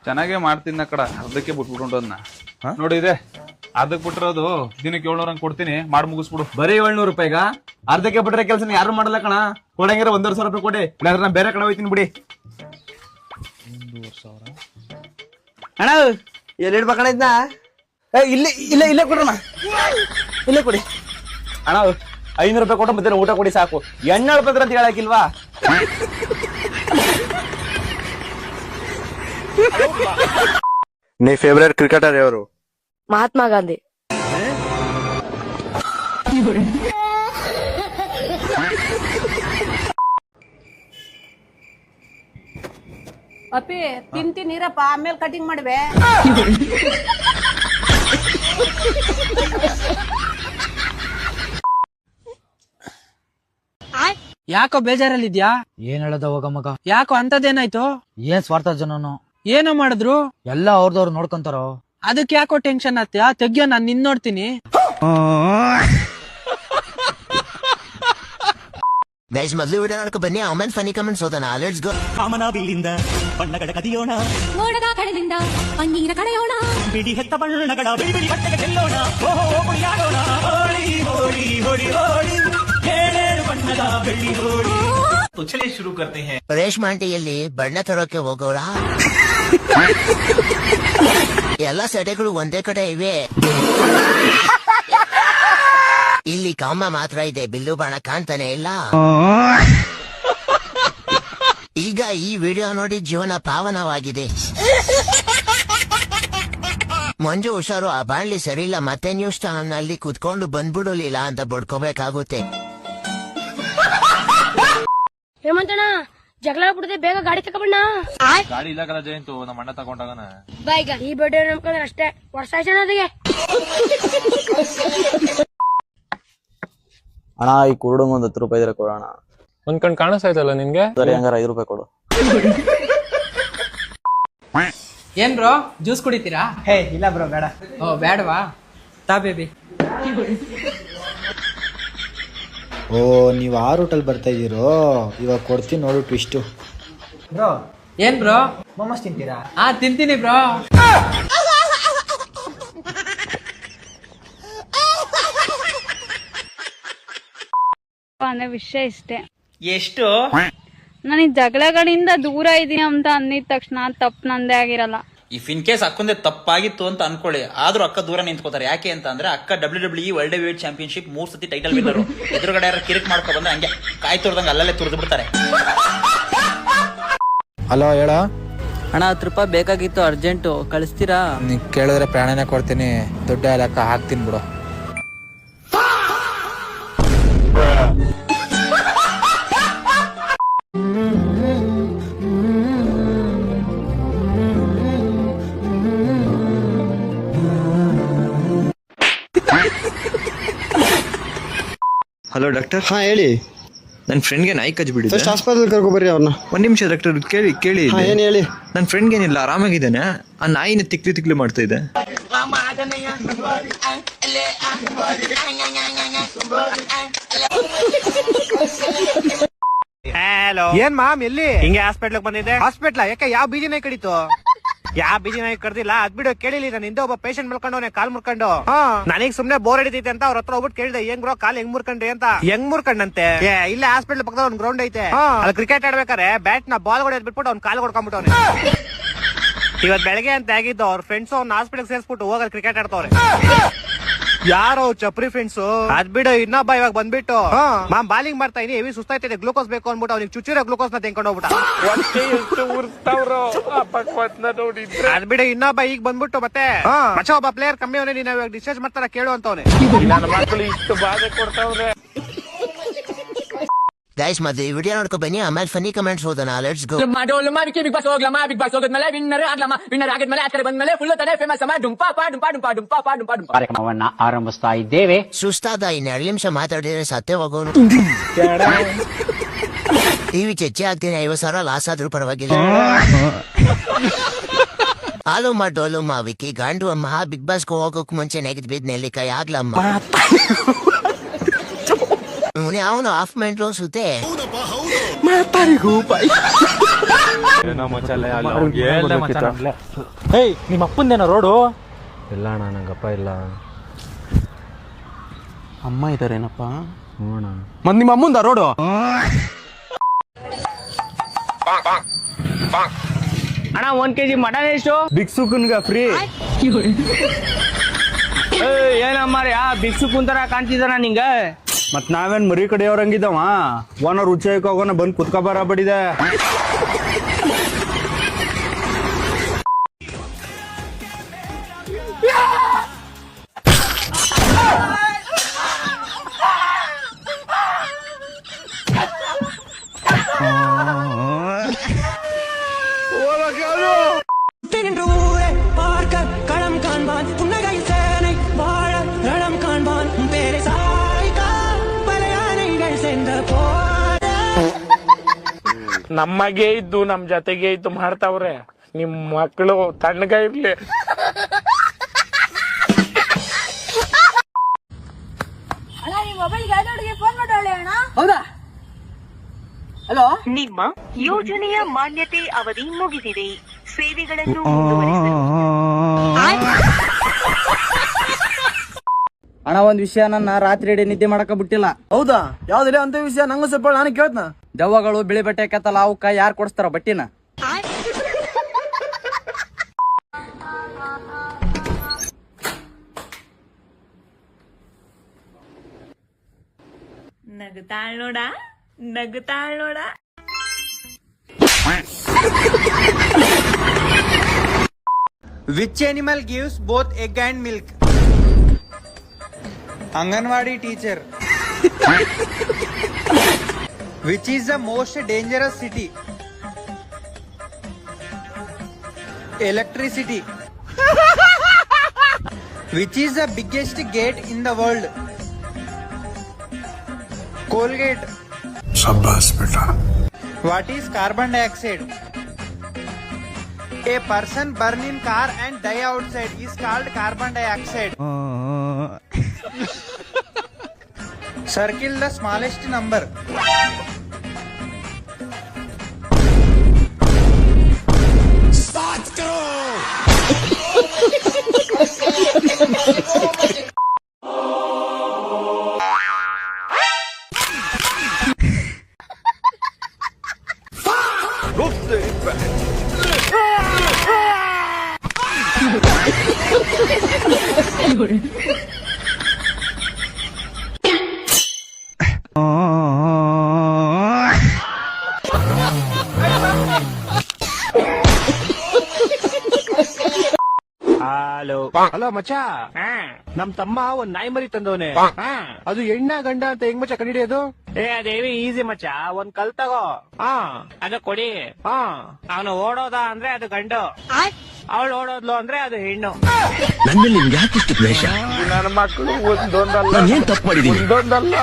ಚೆನ್ನಾಗೇ ಮಾಡ್ತೀನಿ ಕಡ ಅರ್ಧಕ್ಕೆ ಬಿಟ್ಬಿಟ್ಟು ಅದನ್ನ ನೋಡಿದೆ ಅದಕ್ಕೆ ಬಿಟ್ಟಿರೋದು ದಿನಕ್ಕೆ 700 ಹಂಗ್ ಕೊಡ್ತೀನಿ, ಮಾಡಿ ಮುಗಿಸ್ಬಿಡು. ಬರೀ 700 ರೂಪಾಯಿಗ ಅರ್ಧಕ್ಕೆ ಬಿಟ್ರೆ ಕೆಲಸ ಯಾರು ಮಾಡಲ್ಲ ಕಣ. ಕೊಡಂಗಿರ 1,500 ರೂಪಾಯಿ ಕೊಡಿ, ಇಲ್ಲಾಂದ್ರೆ ನಾ ಬೇರೆ ಕಡೆ ಹೋಯ್ತೀನಿ ಬಿಡಿ. 1,500 ಅಣ್ಣ ಎಲ್ಲಿ ಇಡ್ಬೇಕಣ್ಣ ಇದನ್ನ? ಇಲ್ಲೇ ಇಲ್ಲೇ ಇಲ್ಲೇ ಕೊಡೋಣ, ಇಲ್ಲೇ ಕೊಡಿ ಅಣ್ಣ. 500 ರೂಪಾಯಿ ಕೊಟ್ಟು ಮತ್ತೆ ಊಟ ಕೊಡಿ ಸಾಕು. ಎಣ್ಣೆ ರೂಪಾಯಿ ಅಂತ ಹೇಳಕ್ಕಿಲ್ವಾ? నీ ఫేవరెట్ క్రికెటర్ ఎవరు? మహాత్మా గాంధీ. ಅಪ್ಪಿ ತಿಂತೀನಿರಪ್ಪ, ಆಮೇಲೆ ಕಟಿಂಗ್ ಮಾಡುವೆ. ಯಾಕೋ ಬೇಜಾರಲ್ಲಿದ್ಯಾ? ಏನ್ ಹೇಳದ ಹೋಗ ಮಗ, ಯಾಕೋ ಅಂತದೇನಾಯ್ತು? ಏನ್ ಸ್ವಾರ್ಥ ಜನನು ಏನೋ ಮಾಡಿದ್ರು ಎಲ್ಲ ಅವ್ರದವ್ರು ನೋಡ್ಕೊಂತಾರೋ. ಅದಕ್ಕೆ ಯಾಕೋ ಟೆನ್ಷನ್ ಆತ್ಯಾ? ತೆಗ್ಯೋ, ನಾನ್ ನಿನ್ ನೋಡ್ತೀನಿ. ಗೈಸ್, ಮೊದಲು ವಿಡಿಯೋ ನೋಡ್ಕೊ ಬನ್ನಿ, ಆಮೇಲೆ ಫನಿ ಕಮೆಂಟ್ಸ್ ಓದೋಣ. ಲೆಟ್ಸ್ ಗೋ. ಕಾಮನ ಬೀಳಿಂದ ಬಣ್ಣಗಳ ಕದಿಯೋಣ, ಮೋಡದ ಕಡೆಯಿಂದ ಪನ್ನೀರ ಕಡೆಯೋಣ, ಬಿಡಿ ಹೆತ್ತ ಬಣ್ಣಗಳ ಬಿಡಿ ಬಿಡಿ ಬಟ್ಟೆಗೆ ಚೆಲ್ಲೋಣ. ಓಹೋ ಕುಣಿಯಾಡೋಣ, ಹೋಳಿ ಹೋಳಿ ಹೋಳಿ ಹೋಳಿ, ಏಳೇಳು ಬಣ್ಣದ ಬೆಳ್ಳಿ ಹೋಳಿ. तो चलिए शुरू करते हैं. ರೇಷ್ಮೆ ಆಂಟಿಯಲ್ಲಿ ಬಣ್ಣ ತರೋಕೆ ಹೋಗೋಣ. ಎಲ್ಲ ಸೆಟೆಗಳು ಒಂದೇ ಕಡೆ ಇವೆ, ಇಲ್ಲಿ ಕಾಮ ಮಾತ್ರ ಇದೆ, ಬಿಲ್ಲು ಬಾಣ ಕಾಣ್ತಾನೆ ಇಲ್ಲ. ಈಗ ಈ ವಿಡಿಯೋ ನೋಡಿ ಜೀವನ ಪಾವನವಾಗಿದೆ. ಮಂಜು ಹುಷಾರು, ಆ ಬಾಣ್ಲಿ ಸರಿ ಇಲ್ಲ, ಮತ್ತೆ ನ್ಯೂಸ್ ಚಾನಲ್ ನಲ್ಲಿ ಕುತ್ಕೊಂಡು ಬಂದ್ಬಿಡಲಿಲ್ಲ ಅಂತ ಬಡ್ಕೋಬೇಕಾಗುತ್ತೆ. ಹೇಮಂತಣ್ಣ ಜಗಳ ಬಿಡದೆ ಬೇಗ ಗಾಡಿ ತಗೊಂಡ. ಗಾಡಿ ಇಲ್ಲ ಕಲ ಜಯಂತು, ನಮ್ಮ ಅಣ್ಣ ತಗೊಂಡಾಗನ. ಬಾಯ್ಗ ಈ ಬರ್ಡೇ ನಂಬ್ಕೊಂಡ್ರೆ ಅಷ್ಟೇ, ವರ್ಷ ಆಯ್ತು ಅದಕ್ಕೆ. ಅಣ್ಣ ಈ ಕುರುಡಂಗ್ 10 ರೂಪಾಯಿ ಇದ್ರೆ ಕೊಡೋಣ. ಒಂದ್ ಕಣ್ ಕಾಣಿಸ್ತಾಯ್ತಲ್ಲ ನಿನ್ಗೆ? ಸರಿ ಹಂಗಾರ 5 ರೂಪಾಯಿ ಕೊಡು. ಏನ್ ಬ್ರೋ, ಜ್ಯೂಸ್ ಕುಡಿತೀರಾ? ಹೇ ಇಲ್ಲ ಬ್ರೋ, ಬೇಡ. ಓ ಬೇಡವಾ? ತಾ ಬೇಬಿ. ಓ, ನೀವ್ ಆ ರೂಟಲ್ಲಿ ಬರ್ತಾ ಇದೀರೋ? ಇವಾಗ ಕೊಡ್ತೀನಿ ನೋಡು ಟ್ವಿಸ್ಟ್. ಬ್ರೋ ಏನ್ ಬ್ರೋ, ಮೊಮೋಸ್ ತಿಂತೀರಾ? ತಿಂತೀನಿ ಬ್ರೋ. ಅನ್ನೋ ವಿಷಯ ಇಷ್ಟೇ. ಎಷ್ಟು? ನನಗೆ ಜಗಳಗಳಿಂದ ದೂರ ಇದೀನಿ ಅಂತ ಅಂದಿದ ತಕ್ಷಣ ತಪ್ಪು ನಂದೇ ಆಗಿರಲ್ಲ. ಇಫ್ ಇನ್ ಕೇಸ್ ಅಕ್ಕೊಂದೇ ತಪ್ಪಾಗಿತ್ತು ಅಂತ ಅನ್ಕೊಳ್ಳಿ, ಆದ್ರೂ ಅಕ್ಕ ದೂರ ನಿಂತ್ಕೋತಾರೆ. ಯಾಕೆ ಅಂತ ಅಂದ್ರೆ ಅಕ್ಕ WWE world heavy wait championship 3 ಸತಿ ಟೈಟಲ್ ವಿನ್ನರು. ಎದುರುಗಡೆ ಯಾರು ಕಿರಿಕ್ ಮಾಡ್ಕೊ ಬಂದ್ರೆ ಹಂಗೆ ಕಾಯಿ ತುರ್ದಂಗೆ ಅಲ್ಲಲ್ಲೇ ತುರ್ದು ಬಿಡ್ತಾರೆ. ಹಲೋ ಹೇಳ ಅಣ್ಣ, 10 ರೂಪಾಯಿ ಬೇಕಾಗಿತ್ತು, ಅರ್ಜೆಂಟು, ಕಳಿಸ್ತೀರಾ? ನೀ ಕೇಳಿದ್ರೆ ಪ್ರಾಣನೇ ಕೊಡ್ತೀನಿ, ದುಡ್ಡು ಲೆಕ್ಕ ಹಾಕ್ತೀನಿ ಬಿಡು. Hello doctor. ಹಾ ಹೇಳಿ. ನನ್ನ ಫ್ರೆಂಡ್ಗೆ ನಾಯಿ ಕಚ್ಬಿಟ್ಟಿದೆ. ಫಸ್ಟ್ ಹಾಸ್ಪಿಟಲ್ ಕರ್ಕೊಬರ್ರಿ ಅವ್ರನ್ನ. ಒಂದ್ ನಿಮಿಷ ಡಾಕ್ಟರ್, ಕೇಳಿ. ಏನ್ ಹೇಳಿ? ನನ್ನ ಫ್ರೆಂಡ್ಗೆ ಏನಿಲ್ಲ, ಆರಾಮಾಗಿದ್ದಾನೆ. ಆ ನಾಯಿನ ತಿಕ್ಲಿ ಮಾಡ್ತಾ ಇದೆ. ಹಲೋ, ಏನ್ ಮಾಮ್ ಎಲ್ಲಿ? ಹಿಂಗೆ ಹಾಸ್ಪಿಟ್ಲ್ ಬಂದಿದ್ದೆ. ಹಾಸ್ಪಿಟ್ಲ ಯಾಕೆ? ಯಾವ ಬೀದಿ ನಾಯಿ ಕಡಿತು? ಯಾವ ಬೀದಿ ನಾಯಿ ಕಡ್ದಿಲ್ಲ, ಅದ್ ಬಿಡು. ಕೇಳಿಲ್ಲ, ನಾನು ಹಿಂದೆ ಒಬ್ಬ ಪೇಷಂಟ್ ಮಲ್ಕೊಂಡವನೆ, ಕಾಲ್ ಮುರ್ಕೊಂಡು. ನನಗ್ ಸುಮ್ನೆ ಬೋರ್ ಹಿಡಿತೈತೆ ಅಂತ ಅವ್ರ ಹತ್ರ ಹೋಗ್ಬಿಟ್ಟು ಕೇಳಿದೆ, ಹೆಂಗ್ ಬ್ರೋ ಕಾಲ್ ಹೆಂಗ್ ಮುರ್ಕೊಂಡ್ರಿ ಅಂತ. ಹೆಂಗ್ ಮುರ್ಕೊಂಡಂತೆ? ಇಲ್ಲೇ ಹಾಸ್ಪಿಟ್ಲ್ ಪಕ್ಕದ ಒಂದ್ ಗ್ರೌಂಡ್ ಐತೆ, ಅಲ್ಲಿ ಕ್ರಿಕೆಟ್ ಆಡ್ಬೇಕಾರೆ ಬ್ಯಾಟ್ ನ ಬಾಲ್ ಹೊಡೆದ್ ಬಿಟ್ಬಿಟ್ಟು ಅವ್ನ್ ಕಾಲ್ ಹೊಡ್ಕೊಂಡ್ಬಿಟ್ಟವ್ನೆ. ಇವತ್ ಬೆಳಗ್ಗೆ ಅಂತ ಆಗಿದ್ದು, ಅವ್ರ ಫ್ರೆಂಡ್ಸ್ ಅವ್ನ ಹಾಸ್ಪಿಟಲ್ ಸೇರ್ಸ್ಬಿಟ್ಟು ಹೋಗಲ್ ಕ್ರಿಕೆಟ್ ಆಡ್ತವ್ರೆ. ಯಾರೋ ಚಪ್ರಿ ಫ್ರೆಂಡ್ಸ್. ಅದ್ ಬಿಡು, ಇನ್ನೊಬ್ಬ ಇವಾಗ ಬಂದ್ಬಿಟ್ಟು ಮಾಮ್ ಬಾಲಿಂಗ್ ಮಾಡ್ತಾ ಇದೀನಿ, ಹೆವಿ ಸುಸ್ತಾಯ್ತಿದೆ, ಗ್ಲೂಕೋಸ್ ಬೇಕು ಅನ್ಬಿಟ್ಟು ಅವ್ನಿಗೆ ಚುಚ್ಚಿರೋ ಗ್ಲೂಕೋಸ್ ನ ತೆಂಕೊಂಡು ಹೋಗ್ಬಿಟ್ಟ. ಅದ್ ಬಿಡು, ಇನ್ನೊಬ್ಬ ಈಗ ಬಂದ್ಬಿಟ್ಟು ಮತ್ತೆ ಮಚ್ಚ ಒಬ್ಬ ಪ್ಲೇಯರ್ ಕಮ್ಮಿ ಅವನೇ, ನೀನ್ ಇವಾಗ ಡಿಸ್ಚಾರ್ಜ್ ಮಾಡ್ತಾರ ಕೇಳು ಅಂತವ್ನೆ. ನನ್ನ ಮಕ್ಕಳು ಇಷ್ಟು ಬಾಧೆ ಕೊಡ್ತಾವ್ರೆ. ಗೈಸ್, ಮೊದಲು ಈ ವಿಡಿಯೋ ನೋಡ್ಕೊ ಬನ್ನಿ, ಆಮೇಲೆ ಫನಿ ಕಮೆಂಟ್ಸ್ ಓದೋಣ. Let's go. ಬಿಗ್ ಬಾಸ್ ಹೋಗ್ಲಮ್ಮ, ಬಿಗ್ ಬಾಸ್ ಹೋಗದ್ಮೇಲೆ ವಿನ್ನರ್ ಆಗ್ಲಮ್ಮ, ವಿನ್ನರ್ ಆಗಿದ್ಮೇಲೆ ಆ ಕಡೆ ಬಂದ್ಮೇಲೆ ಫುಲ್ ತಡೆ ಫೇಮಸ್ ಅಮ್ಮ, ಡುಂಪಾ ಕಾರ್ಯಕ್ರಮವನ್ನ ಆರಂಭಿಸ್ತಾ ಇದ್ದೇವೆ. ಸುಸ್ತಾದ, ಇನ್ನು 2 ನಿಮಿಷ ಮಾತಾಡಿದ್ರೆ ಸತ್ಯ ಹೋಗೋನು. ಟಿವಿ ಚರ್ಚೆ ಆಗ್ತೀನಿ, 50,000 ಲಾಸ್ ಆದ್ರೂ ಪರವಾಗಿಲ್ಲ. ಹಾಲುಮ್ಮ ಡೋಲುಮ್ಮ ವಿಕ್ಕಿ ಗಾಂಡು ಅಮ್ಮ, ಬಿಗ್ ಬಾಸ್ಗೆ ಹೋಗೋಕ್ ಮುಂಚೆ ನೆಗೆದ್ ಬಿದ್ ನೆಲ್ಲಿಕಾಯಿ ಆಗ್ಲಮ್ಮ. ಅವನು ಆಫ್ ಮಾಡ್ರೋ ಸುತ್ತೆ ಏಯ್ ನಿಮ್ಮ ಅಪ್ಪಂದೇನೋ ರೋಡು ಇಲ್ಲ ಅಣ್ಣ ನಂಗಪ್ಪ ಇಲ್ಲ ಅಮ್ಮ ಇದಾರೇನಪ್ಪ ಮತ್ ನಿಮ್ಮ ಅಮ್ಮಂದ ರೋಡು ಅಣ್ಣ 1 kg ಮಟನ್ ಎಷ್ಟು ಬಿಕ್ಸುಕನ್ಗ ಫ್ರೀ ಏನಮ್ಮಾರಿ ಬಿಕ್ಸುಕುನ್ ತರ ಕಾಣ್ತಿದ್ದಾನ ನಿಂಗ ಮತ್ ನಾವೇನ್ ಮರಿ ಕಡೆಯವ್ರಂಗಿದ್ದಾವ ಓನರ್ ರುಚಿ ಹೋಗೋಣ ಬಂದ್ ಕುತ್ಕೊ ಬರಬಡಿದೆ களம் காண்பான் புன்னகை சேனை வாழ ரணம் காண்பான் பேரை சாய்க்கா பல யானைகள் சென்ற போத ನಮಗೆ ಇದ್ದು ನಮ್ ಜೊತೆಗೆ ಇದ್ದು ಮಾಡ್ತಾವ್ರೆ ನಿಮ್ ಮಕ್ಕಳು ತಣ್ಣಗ ಇರ್ಲಿ ಅಣ್ಣ ನಿಮ್ ಮೊಬೈಲ್ಗೆ ಯಾವ್ದೋ ಹುಡುಗಿ ಫೋನ್ ಮಾಡೋಳೆ ಅಣ್ಣ. ಹೌದಾ ಹಲೋ ನಿಮ್ಮ ಯೋಜನೆಯ ಮಾನ್ಯತೆ ಅವಧಿ ಮುಗಿದಿದೆ. ಸೇವೆಗಳನ್ನು ಅಣ್ಣ ಒಂದ್ ವಿಷಯ ನನ್ನ ರಾತ್ರಿ ಇಡೀ ನಿದ್ದೆ ಮಾಡಕ ಬಿಟ್ಟಿಲ್ಲ. ಹೌದಾ ಯಾವ್ದಿಲ್ಲ ಅಂತ ವಿಷಯ ನಂಗೂ ಸ್ವಲ್ಪ ನಾನು ಕೇಳ್ತನ. ದೆವ್ವಗಳು ಬಿಳಿ ಬಟ್ಟೆ ಕೆತ್ತಲ್ಲ ಅವಕ್ಕ ಯಾರು ಕೊಡಿಸ್ತಾರ ಬಟ್ಟಿನ? ನಗುತ್ತಾಳ್ ನೋಡ ನಗುತ್ತಾಳ್ ನೋಡ. Which animal gives both egg and milk? Anganwadi teacher. Which is the most dangerous city? Electricity. Which is the biggest gate in the world? Colgate. Shabash beta. What is carbon dioxide? A person burn in car and die outside is called carbon dioxide. Circle the smallest number. Start karo. Hello ಮಚ್ಚ, ನಮ್ ತಮ್ಮ ಒಂದ್ ನಾಯಿ ಮರಿ ತಂದವನೆ. ಅದು ಹೆಣ್ಣ ಗಂಡ ಅಂತ ಹೆಂಗ್ ಮಚ್ಚ ಕಂಡಿಡಿಯೋದು? ಅದೇವಿ ಈಸಿ ಮಚ್ಚ, ಒಂದ್ ಕಲ್ ತಗೋ, ಅದು ಕೊಡಿ. ಅವನು ಓಡೋದ ಅಂದ್ರೆ ಅದು ಗಂಡು, ಅವಳು ಓಡೋದ್ಲು ಅಂದ್ರೆ ಅದು ಹೆಣ್ಣು. ನನ್ನ ನಿಮ್ಗೆ ಯಾಕಿಷ್ಟು ದ್ವೇಷ? ನನ್ನ ಮಕ್ಕಳು ಒಂದೊಂದಲ್ಲ, ಏನ್ ತಪ್ಪು ಮಾಡಿದೀನಿ? ಒಂದೊಂದಲ್ಲ